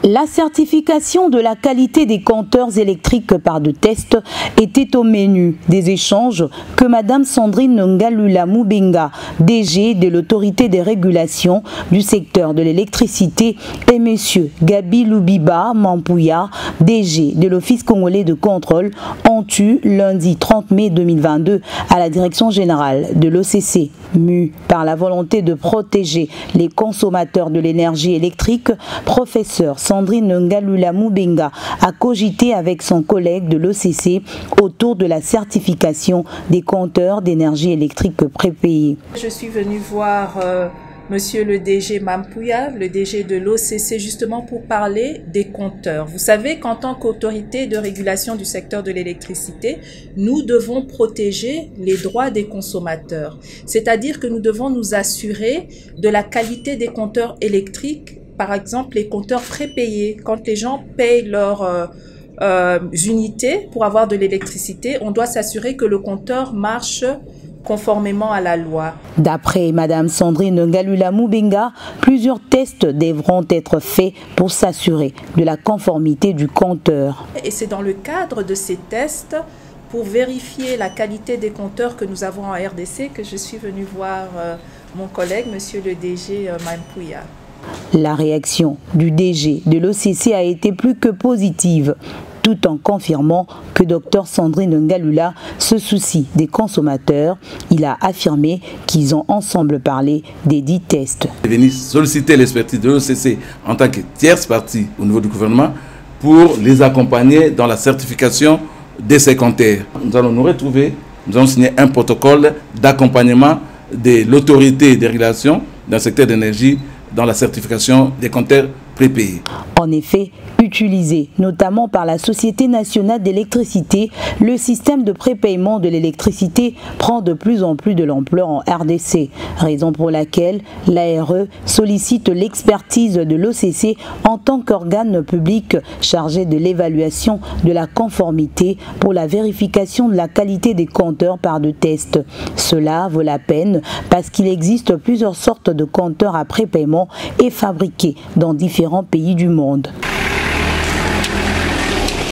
La certification de la qualité des compteurs électriques par de tests était au menu des échanges que Mme Sandrine Ngalula Moubenga, DG de l'autorité des régulations du secteur de l'électricité, et M. Gabi Loubiba Mampouya, DG de l'Office congolais de contrôle, ont eu lundi 30 mai 2022 à la direction générale de l'OCC. Mue par la volonté de protéger les consommateurs de l'énergie électrique, professeur Sandrine Ngalula Moubenga a cogité avec son collègue de l'OCC autour de la certification des compteurs d'énergie électrique prépayés. Je suis venue voir Monsieur le DG Mampouya, le DG de l'OCC, justement pour parler des compteurs. Vous savez qu'en tant qu'autorité de régulation du secteur de l'électricité, nous devons protéger les droits des consommateurs. C'est-à-dire que nous devons nous assurer de la qualité des compteurs électriques, par exemple les compteurs prépayés. Quand les gens payent leurs unités pour avoir de l'électricité, on doit s'assurer que le compteur marche conformément à la loi. D'après Mme Sandrine Ngalula Moubenga, plusieurs tests devront être faits pour s'assurer de la conformité du compteur. Et c'est dans le cadre de ces tests, pour vérifier la qualité des compteurs que nous avons en RDC, que je suis venue voir mon collègue, Monsieur le DG Mampouya. La réaction du DG de l'OCC a été plus que positive, tout en confirmant que Dr Sandrine Ngalula se soucie des consommateurs. Il a affirmé qu'ils ont ensemble parlé des 10 tests. Je suis venu solliciter l'expertise de l'OCC en tant que tierce partie au niveau du gouvernement pour les accompagner dans la certification de ces compteurs. Nous allons nous retrouver, nous allons signer un protocole d'accompagnement de l'autorité des régulations dans le secteur d'énergie dans la certification des compteurs prépayés. En effet, utilisé notamment par la Société nationale d'électricité, le système de prépaiement de l'électricité prend de plus en plus de l'ampleur en RDC, raison pour laquelle l'ARE sollicite l'expertise de l'OCC en tant qu'organe public chargé de l'évaluation de la conformité pour la vérification de la qualité des compteurs par de tests. Cela vaut la peine parce qu'il existe plusieurs sortes de compteurs à prépaiement et fabriqués dans différents pays du monde.